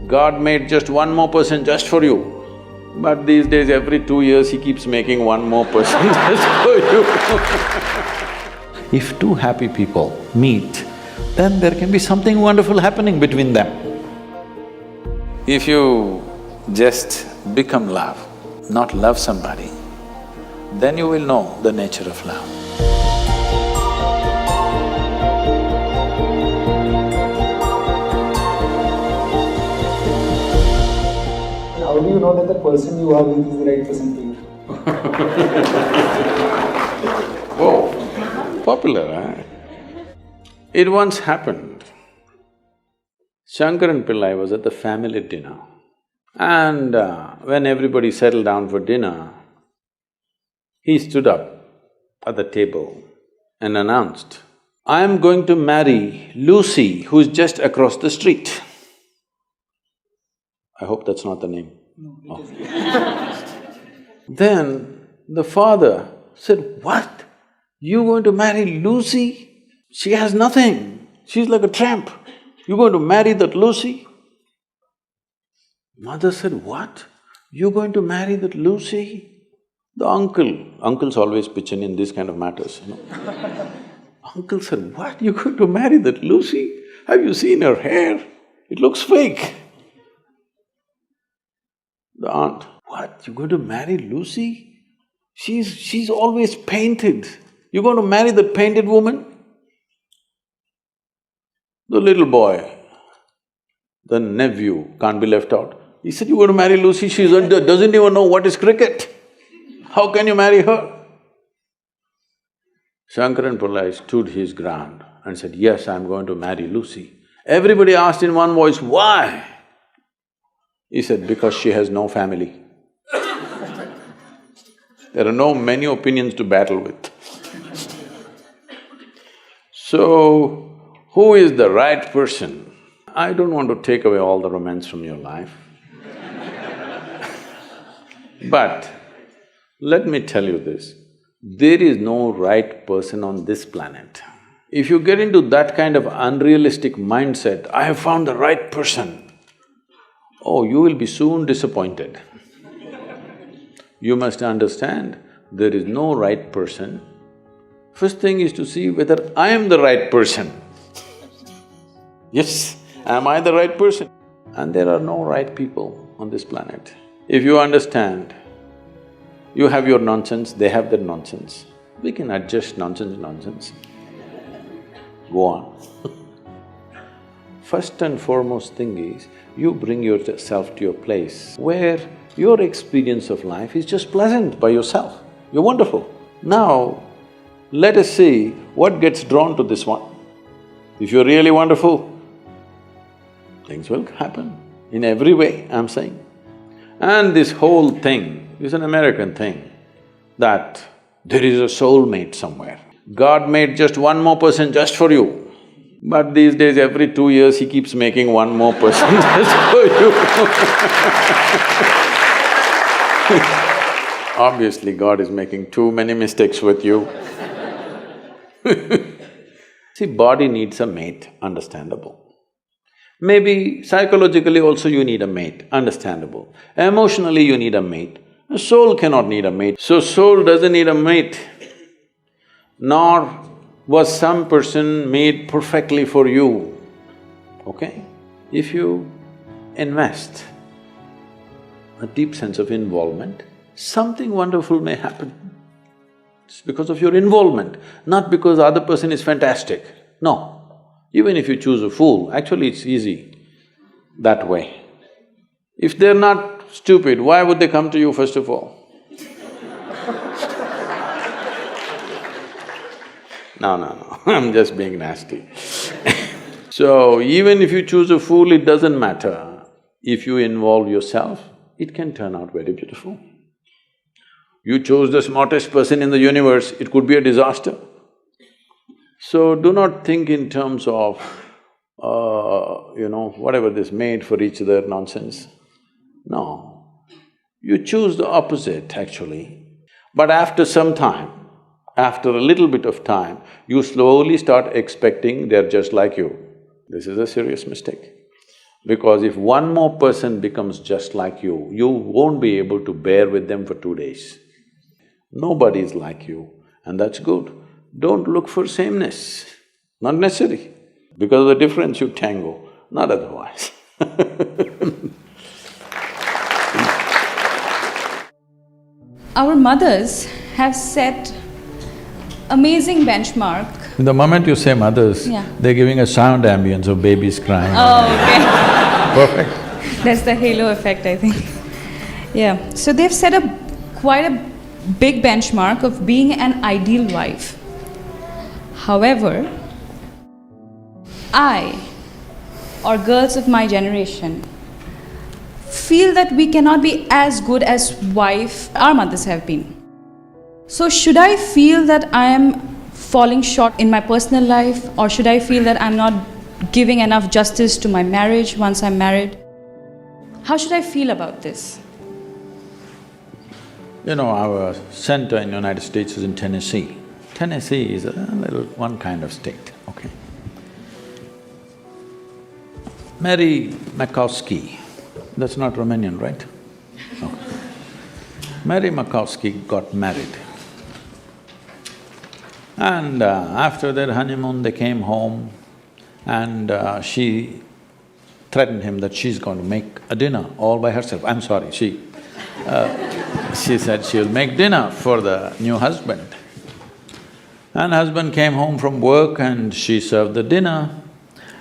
God made just one more person just for you, but these days every 2 years he keeps making one more person just for you. If two happy people meet, then there can be something wonderful happening between them. If you just become love, not love somebody, then you will know the nature of love. How do you know that the person you are with is the right person for you? Oh, popular, eh? It once happened. Shankaran Pillai was at the family dinner, and when everybody settled down for dinner, he stood up at the table and announced, "I am going to marry Lucy, who's just across the street." I hope that's not the name. No, it is. Then the father said, "What? You going to marry Lucy? She has nothing. She's like a tramp. You're going to marry that Lucy?" Mother said, "What? You're going to marry that Lucy?" The uncles always pitch in this kind of matters, you know. Uncle said, "What? You're going to marry that Lucy? Have you seen her hair? It looks fake." The aunt, "What? You're going to marry Lucy? She's always painted. You're going to marry that painted woman?" The little boy, the nephew, can't be left out. He said, "You're going to marry Lucy, she doesn't even know what is cricket. How can you marry her?" Shankaran Pillai stood his ground and said, "Yes, I'm going to marry Lucy." Everybody asked in one voice, "Why?" He said, "Because she has no family." There are no many opinions to battle with. So, who is the right person? I don't want to take away all the romance from your life. But let me tell you this, there is no right person on this planet. If you get into that kind of unrealistic mindset, "I have found the right person," oh, you will be soon disappointed. You must understand, there is no right person. First thing is to see whether I am the right person. Yes, am I the right person? And there are no right people on this planet. If you understand, you have your nonsense, they have their nonsense. We can adjust nonsense. Go on. First and foremost thing is, you bring yourself to your place where your experience of life is just pleasant by yourself. You're wonderful. Now, let us see what gets drawn to this one. If you're really wonderful, things will happen in every way, I'm saying. And this whole thing is an American thing, that there is a soulmate somewhere. God made just one more person just for you, but these days every 2 years he keeps making one more person just for you. Obviously, God is making too many mistakes with you. See, body needs a mate, understandable. Maybe psychologically also you need a mate, understandable. Emotionally you need a mate. A soul cannot need a mate. So soul doesn't need a mate, nor was some person made perfectly for you, okay? If you invest a deep sense of involvement, something wonderful may happen. It's because of your involvement, not because the other person is fantastic. No, even if you choose a fool, actually it's easy that way. If they're not stupid, why would they come to you first of all? No, I'm just being nasty. So, even if you choose a fool, it doesn't matter. If you involve yourself, it can turn out very beautiful. You chose the smartest person in the universe, it could be a disaster. So, do not think in terms of, whatever this made for each other nonsense. No, you choose the opposite actually. But after some time, after a little bit of time, you slowly start expecting they're just like you. This is a serious mistake. Because if one more person becomes just like you won't be able to bear with them for 2 days. Nobody is like you, and that's good. Don't look for sameness, not necessary. Because of the difference you tango, not otherwise. Our mothers have set amazing benchmark. The moment you say mothers, Yeah. they're giving a sound ambience of babies crying. Oh, okay. Perfect. That's the halo effect, I think. Yeah. So they've set quite a big benchmark of being an ideal wife. However, I, or girls of my generation, feel that we cannot be as good as wife our mothers have been. So should I feel that I am falling short in my personal life, or should I feel that I'm not giving enough justice to my marriage once I'm married? How should I feel about this? You know, our center in United States is in Tennessee. Tennessee is a little one kind of state, okay? Mary Makowski, that's not Romanian, right? No. Mary Makowski got married. And after their honeymoon, they came home and she threatened him that she's going to make a dinner all by herself. I'm sorry, she said she'll make dinner for the new husband. And husband came home from work and she served the dinner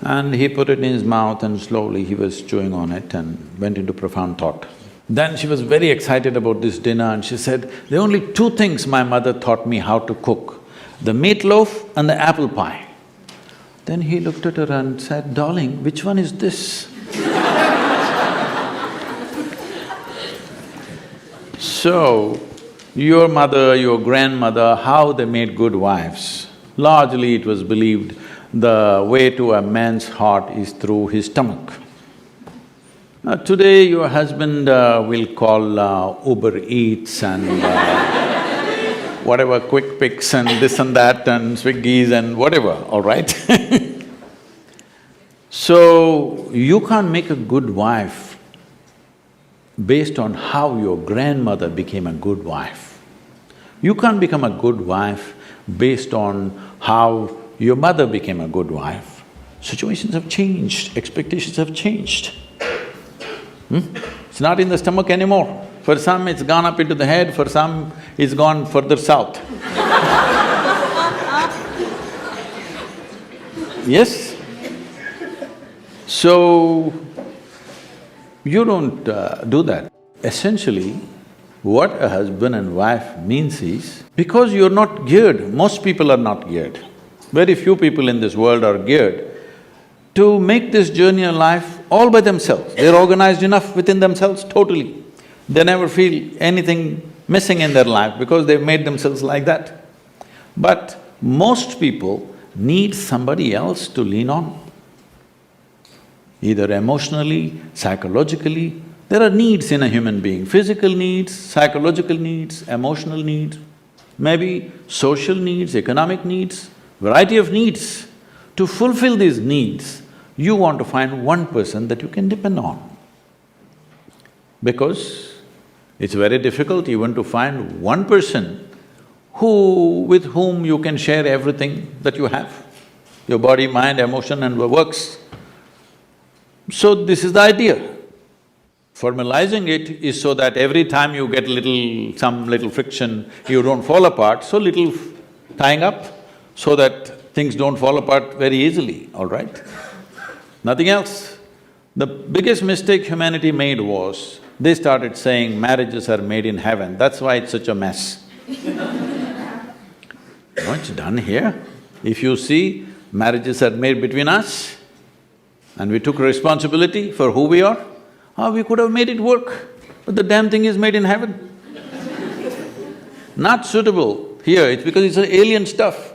and he put it in his mouth and slowly he was chewing on it and went into profound thought. Then she was very excited about this dinner and she said, there are only two things my mother taught me how to cook, the meatloaf and the apple pie. Then he looked at her and said, darling, which one is this? So, your mother, your grandmother, how they made good wives? Largely it was believed the way to a man's heart is through his stomach. Now today your husband will call Uber Eats and whatever, Quick Picks and this and that and Swiggies and whatever, all right? So, you can't make a good wife based on how your grandmother became a good wife. You can't become a good wife based on how your mother became a good wife. Situations have changed, expectations have changed. It's not in the stomach anymore. For some, it's gone up into the head, for some, it's gone further south. Yes? So, you don't do that. Essentially, what a husband and wife means is, because you're not geared, most people are not geared. Very few people in this world are geared to make this journey of life all by themselves. They're organized enough within themselves totally. They never feel anything missing in their life because they've made themselves like that. But most people need somebody else to lean on. Either emotionally, psychologically, there are needs in a human being, physical needs, psychological needs, emotional needs, maybe social needs, economic needs, variety of needs. To fulfill these needs, you want to find one person that you can depend on. Because it's very difficult even to find one person with whom you can share everything that you have, your body, mind, emotion and works. So this is the idea. Formalizing it is so that every time you get some little friction, you don't fall apart, so little tying up so that things don't fall apart very easily, all right? Nothing else. The biggest mistake humanity made was, they started saying marriages are made in heaven, that's why it's such a mess. No, it's done here. If you see, marriages are made between us and we took responsibility for who we are, we could have made it work, but the damn thing is made in heaven. Not suitable here, it's because it's alien stuff.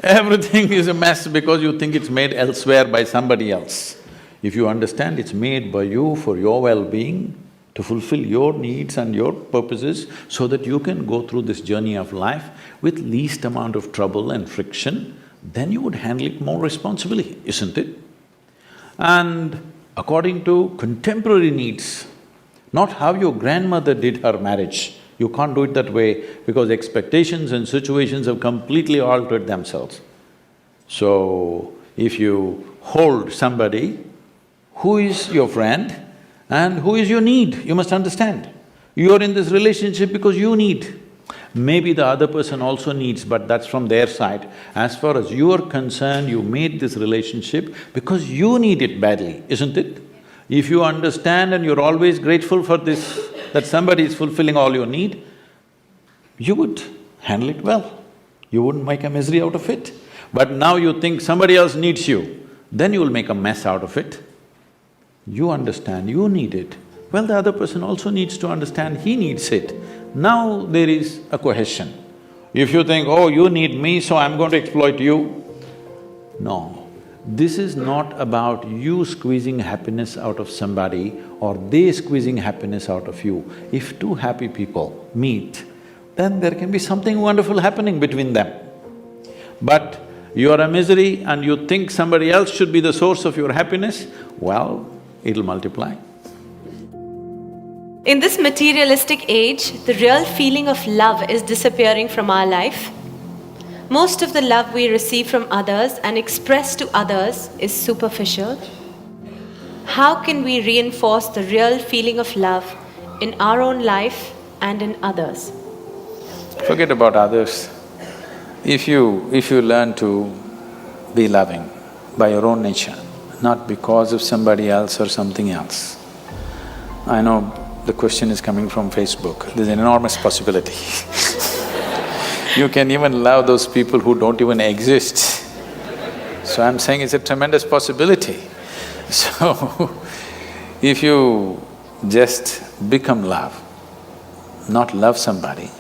Everything is a mess because you think it's made elsewhere by somebody else. If you understand it's made by you for your well-being, to fulfill your needs and your purposes so that you can go through this journey of life with least amount of trouble and friction, then you would handle it more responsibly, isn't it? And according to contemporary needs, not how your grandmother did her marriage. You can't do it that way because expectations and situations have completely altered themselves. So, if you hold somebody who is your friend and who is your need, you must understand. You are in this relationship because you need. Maybe the other person also needs, but that's from their side. As far as you are concerned, you made this relationship because you need it badly, isn't it? If you understand and you're always grateful for this, that somebody is fulfilling all your need, you would handle it well. You wouldn't make a misery out of it. But now you think somebody else needs you, then you will make a mess out of it. You understand, you need it. Well, the other person also needs to understand he needs it. Now there is a cohesion. If you think, oh, you need me, so I'm going to exploit you. No. This is not about you squeezing happiness out of somebody or they squeezing happiness out of you. If two happy people meet, then there can be something wonderful happening between them. But you are a misery and you think somebody else should be the source of your happiness, well, it'll multiply. In this materialistic age, the real feeling of love is disappearing from our life. Most of the love we receive from others and express to others is superficial. How can we reinforce the real feeling of love in our own life and in others? Forget about others. If you learn to be loving by your own nature, not because of somebody else or something else. I know the question is coming from Facebook, there's an enormous possibility. You can even love those people who don't even exist. So I'm saying it's a tremendous possibility. So, if you just become love, not love somebody,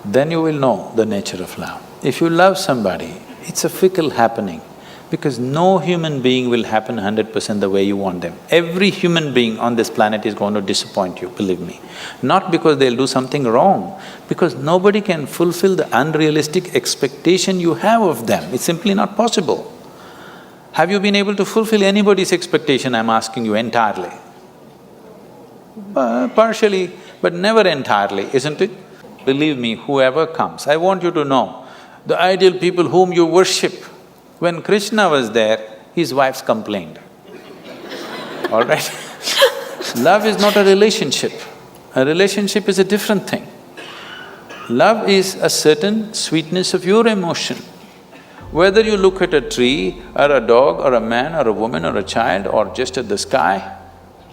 then you will know the nature of love. If you love somebody, it's a fickle happening because no human being will happen 100% the way you want them. Every human being on this planet is going to disappoint you, believe me. Not because they'll do something wrong, because nobody can fulfill the unrealistic expectation you have of them. It's simply not possible. Have you been able to fulfill anybody's expectation, I'm asking you, entirely? Partially, but never entirely, isn't it? Believe me, whoever comes, I want you to know, the ideal people whom you worship, when Krishna was there, his wives complained. All right? Love is not a relationship. A relationship is a different thing. Love is a certain sweetness of your emotion. Whether you look at a tree, or a dog, or a man, or a woman, or a child, or just at the sky,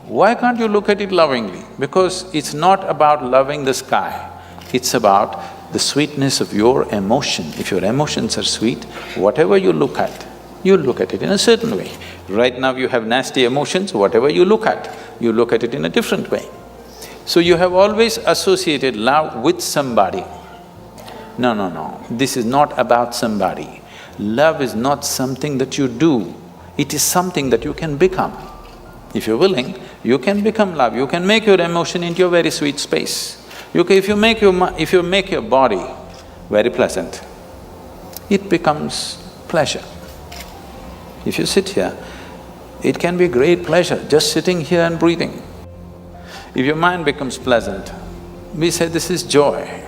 why can't you look at it lovingly? Because it's not about loving the sky, it's about the sweetness of your emotion. If your emotions are sweet, whatever you look at it in a certain way. Right now you have nasty emotions, whatever you look at it in a different way. So you have always associated love with somebody. No, this is not about somebody. Love is not something that you do, it is something that you can become. If you're willing, you can become love, you can make your emotion into a very sweet space. If you make your body very pleasant, it becomes pleasure. If you sit here, it can be great pleasure just sitting here and breathing. If your mind becomes pleasant, we say this is joy.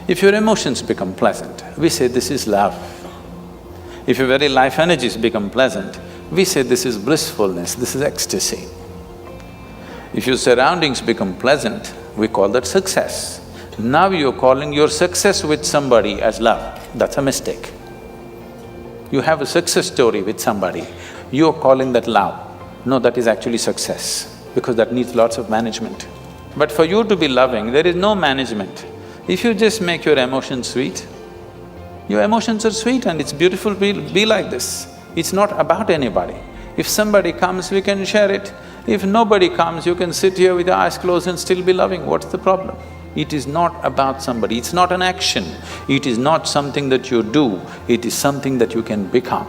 If your emotions become pleasant, we say this is love. If your very life energies become pleasant, we say this is blissfulness, this is ecstasy. If your surroundings become pleasant, we call that success. Now you're calling your success with somebody as love, that's a mistake. You have a success story with somebody, you're calling that love. No, that is actually success, because that needs lots of management. But for you to be loving, there is no management. If you just make your emotions sweet, your emotions are sweet and it's beautiful to be like this. It's not about anybody. If somebody comes, we can share it. If nobody comes, you can sit here with your eyes closed and still be loving. What's the problem? It is not about somebody, it's not an action. It is not something that you do, it is something that you can become.